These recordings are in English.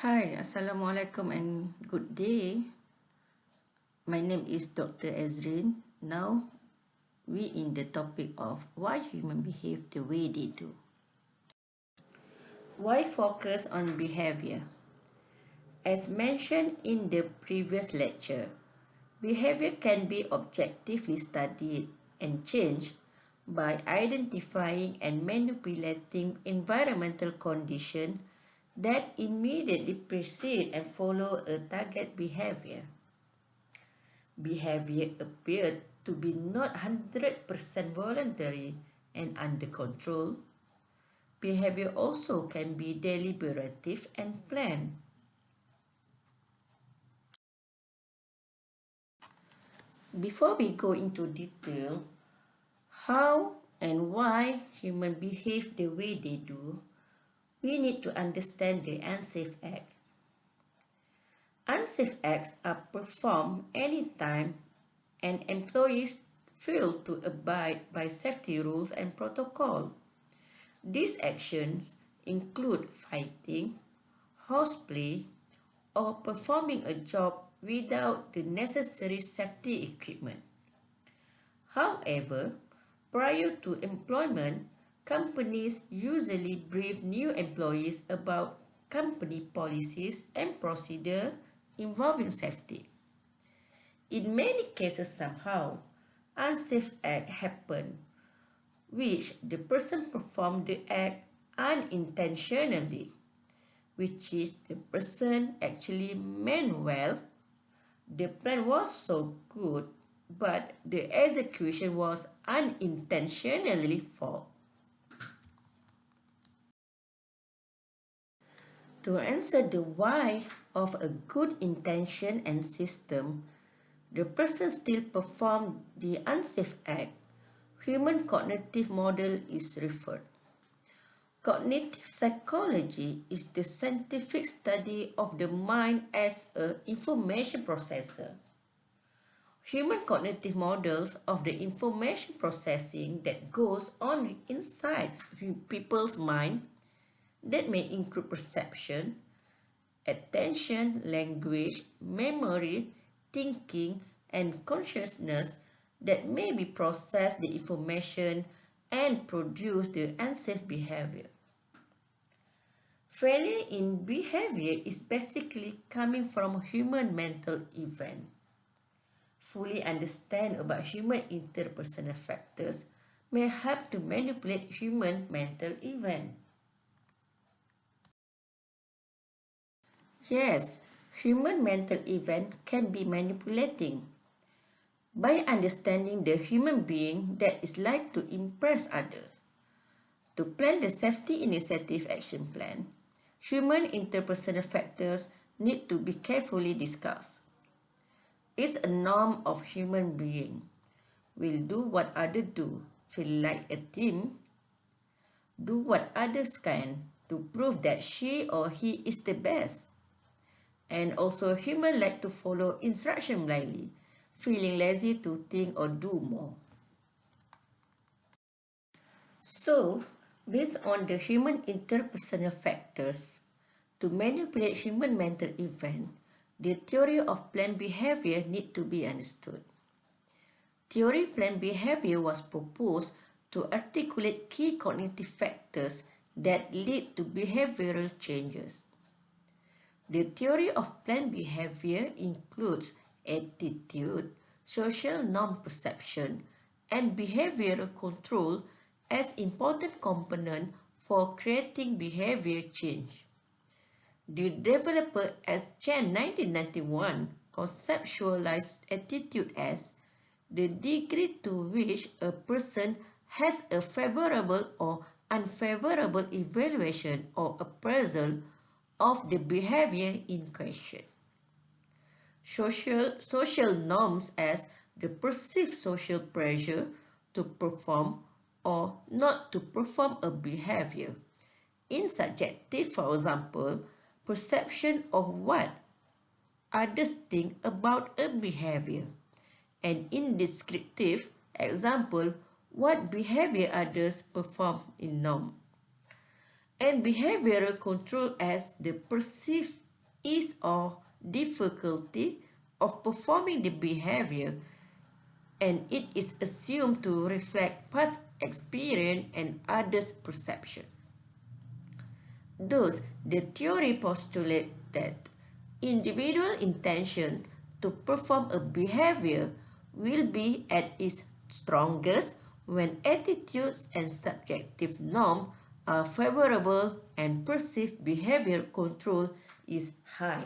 Hi, Assalamualaikum and good day. My name is Dr. Ezrin. Now, we in the topic of why humans behave the way they do. Why focus on behavior? As mentioned in the previous lecture, behavior can be objectively studied and changed by identifying and manipulating environmental conditions that immediately precede and follow a target behavior. Behavior appeared to be not 100% voluntary and under control. Behavior also can be deliberative and planned. Before we go into detail, how and why humans behave the way they do, we need to understand the unsafe act. Unsafe acts are performed anytime an employee fails to abide by safety rules and protocol. These actions include fighting, horseplay, or performing a job without the necessary safety equipment. However, prior to employment, companies usually brief new employees about company policies and procedures involving safety. In many cases somehow, unsafe acts happen, which the person performed the act unintentionally, which is the person actually meant well. The plan was so good, but the execution was unintentionally fault. To answer the why of a good intention and system, the person still performed the unsafe act. Human cognitive model is referred. Cognitive psychology is the scientific study of the mind as an information processor. Human cognitive models of the information processing that goes on inside people's mind that may include perception, attention, language, memory, thinking, and consciousness that may be processed the information and produce the unsafe behavior. Failure in behavior is basically coming from a human mental event. Fully understand about human interpersonal factors may help to manipulate human mental event. Yes, human mental event can be manipulating. By understanding the human being that is like to impress others. To plan the safety initiative action plan, human interpersonal factors need to be carefully discussed. It's a norm of human being. Will do what others do, feel like a team, do what others can to prove that she or he is the best. And also human like to follow instruction blindly, feeling lazy to think or do more. So, based on the human interpersonal factors, to manipulate human mental event, the theory of planned behavior need to be understood. Theory planned behavior was proposed to articulate key cognitive factors that lead to behavioral changes. The theory of planned behavior includes attitude, social norm perception, and behavioral control as important components for creating behavior change. The developer as Chen 1991 conceptualized attitude as the degree to which a person has a favorable or unfavorable evaluation or appraisal of the behavior in question. Social norms as the perceived social pressure to perform or not to perform a behavior. In subjective, for example, perception of what others think about a behavior. And in descriptive, example, what behavior others perform in norm. And behavioral control as the perceived ease or difficulty of performing the behavior, and it is assumed to reflect past experience and others' perception. Thus, the theory postulates that individual intention to perform a behavior will be at its strongest when attitudes and subjective norms are favorable and perceived behavior control is high.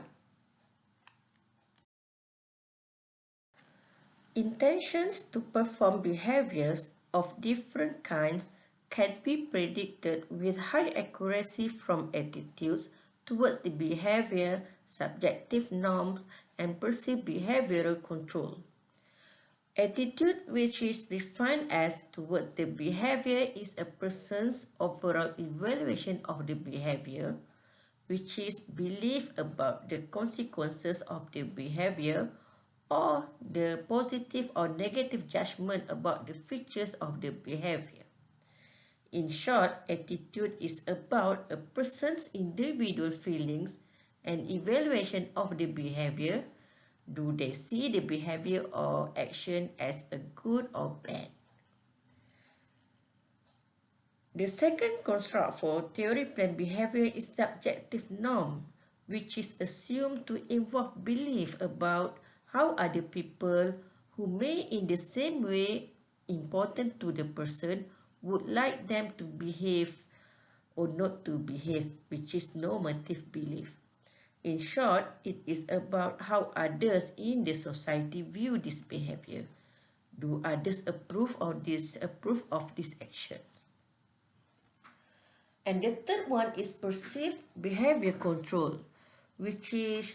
Intentions to perform behaviors of different kinds can be predicted with high accuracy from attitudes towards the behavior, subjective norms, and perceived behavioral control. Attitude, which is defined as towards the behavior, is a person's overall evaluation of the behavior, which is belief about the consequences of the behavior or the positive or negative judgment about the features of the behavior. In short, attitude is about a person's individual feelings and evaluation of the behavior. Do they see the behavior or action as a good or bad? The second construct for theory planned behavior is subjective norm, which is assumed to involve belief about how other people who may in the same way important to the person would like them to behave or not to behave, which is normative belief. In short, it is about how others in the society view this behavior. Do others approve or disapprove of these actions? And the third one is perceived behavior control, which is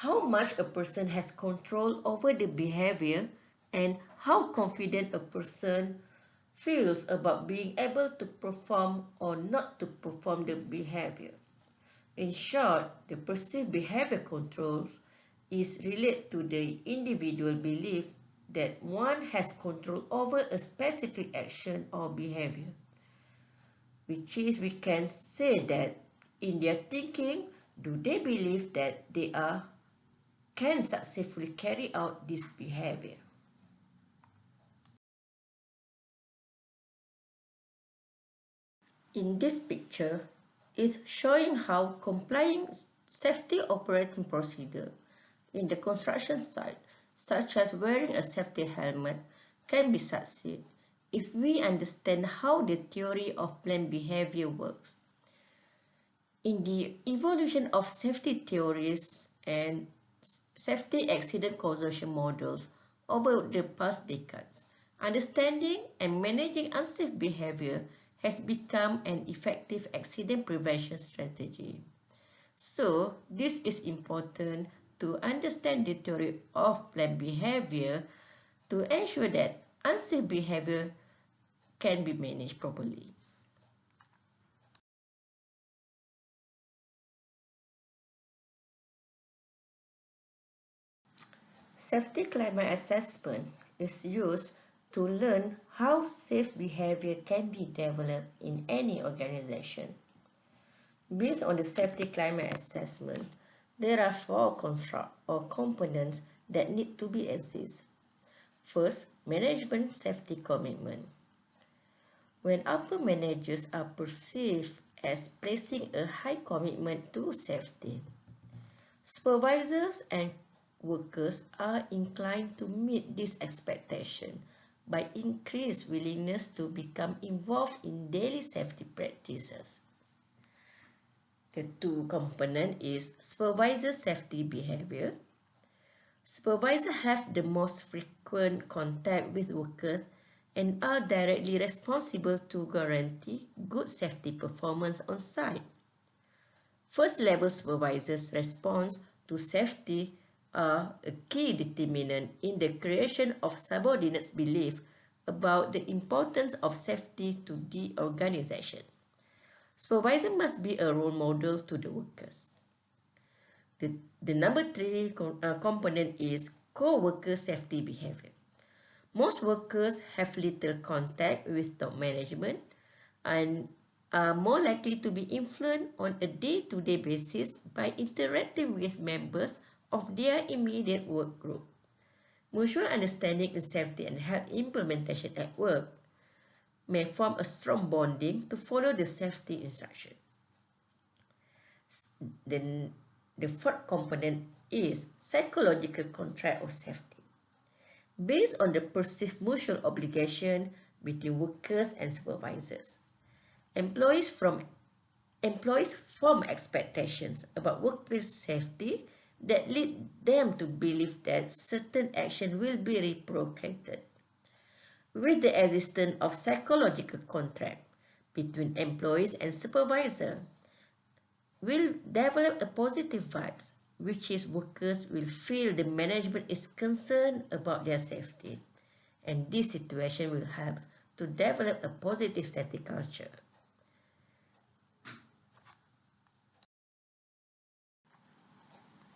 how much a person has control over the behavior and how confident a person feels about being able to perform or not to perform the behavior. In short, the perceived behavior controls is related to the individual belief that one has control over a specific action or behavior, which is we can say that in their thinking, do they believe that they can successfully carry out this behavior? In this picture is showing how complying safety operating procedure in the construction site, such as wearing a safety helmet, can be succeed if we understand how the theory of planned behavior works. In the evolution of safety theories and safety accident causation models over the past decades, understanding and managing unsafe behavior has become an effective accident prevention strategy. So, this is important to understand the theory of planned behavior to ensure that unsafe behavior can be managed properly. Safety climate assessment is used to learn how safe behavior can be developed in any organization. Based on the safety climate assessment, there are four constructs or components that need to be exist. First, management safety commitment. When upper managers are perceived as placing a high commitment to safety, supervisors and workers are inclined to meet this expectation by increased willingness to become involved in daily safety practices. The two component is supervisor safety behavior. Supervisors have the most frequent contact with workers and are directly responsible to guarantee good safety performance on site. First level supervisors' response to safety are a key determinant in the creation of subordinates' belief about the importance of safety to the organization. Supervisor must be a role model to the workers. The number three component is co-worker safety behavior. Most workers have little contact with top management and are more likely to be influenced on a day-to-day basis by interacting with members of their immediate work group. Mutual understanding in safety and health implementation at work may form a strong bonding to follow the safety instruction. Then the fourth component is psychological contract of safety. Based on the perceived mutual obligation between workers and supervisors, employees from employees form expectations about workplace safety that lead them to believe that certain action will be reciprocated. With the existence of psychological contract between employees and supervisor, will develop a positive vibes, which is workers will feel the management is concerned about their safety. And this situation will help to develop a positive safety culture.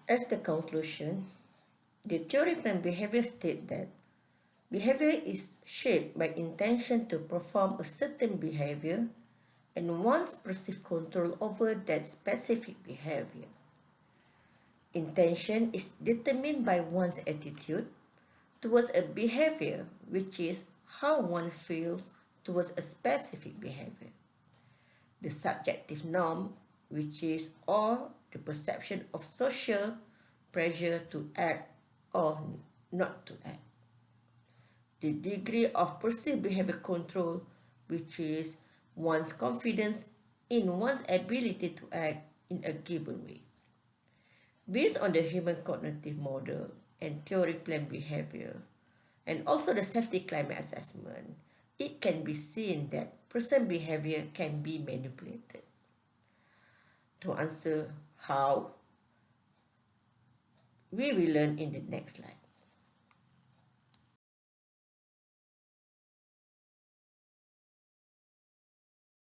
As the conclusion, the theory and behavior state that behavior is shaped by intention to perform a certain behavior and one's perceived control over that specific behavior. Intention is determined by one's attitude towards a behavior, which is how one feels towards a specific behavior. The subjective norm, which is or the perception of social pressure to act or not to act. The degree of perceived behavior control, which is one's confidence in one's ability to act in a given way. Based on the human cognitive model and theory planned behavior, and also the safety climate assessment, it can be seen that person behavior can be manipulated. To answer how, we will learn in the next slide.